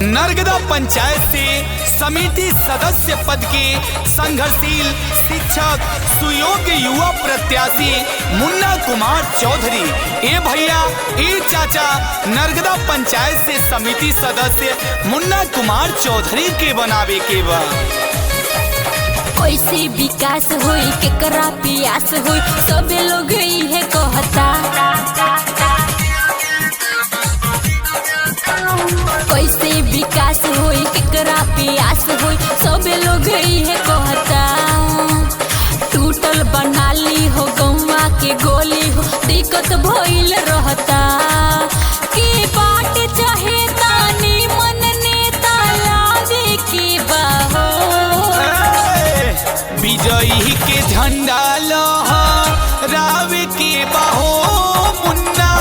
नरगदा पंचायत से समिति सदस्य पद के संघर्षशील शिक्षक सुयोग्य युवा प्रत्याशी मुन्ना कुमार चौधरी। ए भैया ए चाचा, नरगदा पंचायत से समिति सदस्य मुन्ना कुमार चौधरी के बनावे के बा। कैसे विकास होई केकरा पियास होई सबे लोग इहे कहता। कैसे विकास होई केकरा पियास होई सबे लोग इहे कहता। टूटल बनाली हो गौवा के गोली हो दिक्कत भइल रहता। के बाट चाहे तानी मन नेता लावे के बाहो। विजयी के झंडा लहरावे के बाहो मुन्ना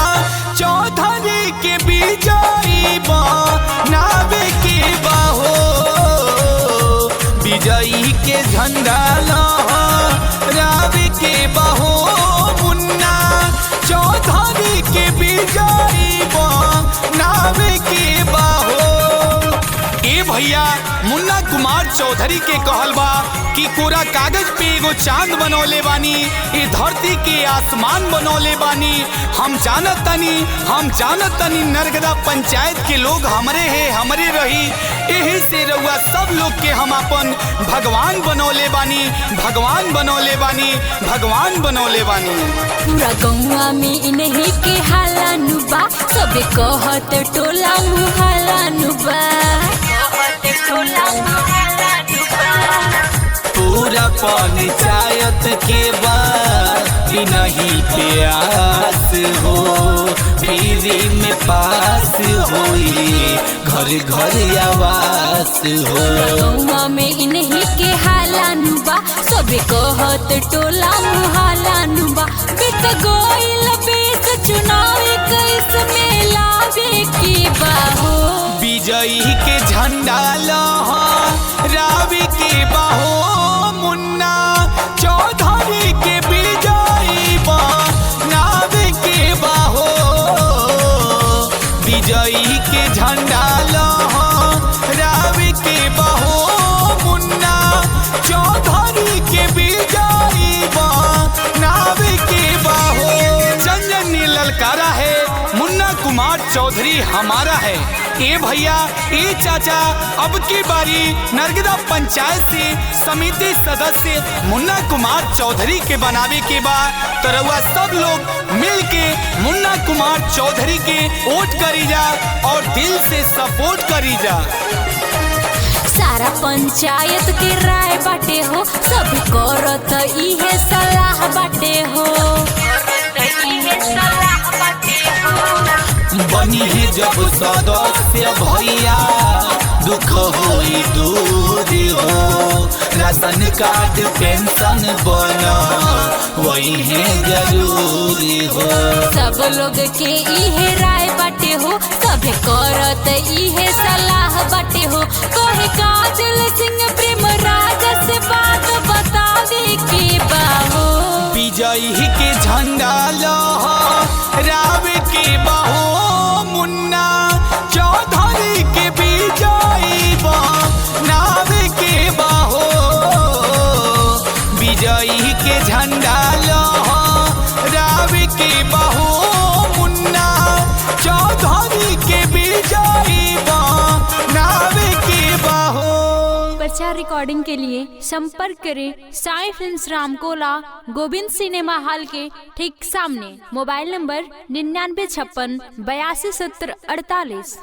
चौधरी के विजयी बनावे के बाहो। विजयी के झंडा लहरावे के बाहो मुन्ना चौधरी के विजयी बनावे के बाहो। ए भैया मुन्ना कुमार चौधरी के कहल बा कि कोरा कागज पे एगो चांद बनौले बानी, ये धरती के आसमान बनौले बानी। हम जानत तनी नरगदा पंचायत के लोग हमरे है हमरे रही। यही से रउआ सब लोग के हम अपन भगवान बनौले बानी, भगवान बनौले बानी, भगवान बनौले बानी। पूरा गौवा में इन्हीं के हालानु बा सबे कहत टोला मुहालानु बा। पूरा पंचायत के बाद नहीं प्यास हो, फ्री में पास होई घर घर आवास हो। गौवा में इन्हीं के हालानु बा सबे कहत टोला मुहालानु बा। बीत गइल बीत चुनाव 21 में लावे के बाहो। विजयी के झंडा लहरावे के बाहो मुन्ना चौधरी के विजयी बनावे के बाहो। विजयी के झंडा लहरावे के बाहो मुन्ना चौधरी के विजयी बनावे के बाहो। जन जन ने ललकारा है मुन्ना कुमार चौधरी हमारा है। ए भैया ए चाचा, अब की बारी नरगदा पंचायत से समिति सदस्य मुन्ना कुमार चौधरी के बनावे के बाद तो रउआ सब लोग मिल के मुन्ना कुमार चौधरी के वोट करी जा और दिल से सपोर्ट करी जा। सारा पंचायत के राय बाटे हो सब करत इहे सलाह बाटे हो। बनी है जब सदस्य भैया दुख होई दूर हो, राशन कार्ड पेंशन बना वही है जरूरी हो। सब लोग के इहे राय बाटे हो सब करत इहे सलाह बाटे हो। कहे काजल सिंह प्रेम राजा से बात बतावे के बाहो। विजयी के झंडा लहरावे के बाहो मुन्ना चौधरी के विजयी बनावे के बाहो। विजयी के झंडा लहरावे के बाहो मुन्ना चौधरी के विजयी बनावे के बाहो। प्रचार रिकॉर्डिंग के लिए संपर्क करें Sai films Ramkola Govind cinema hall के ठीक सामने। Mobile number 9956 8270 48।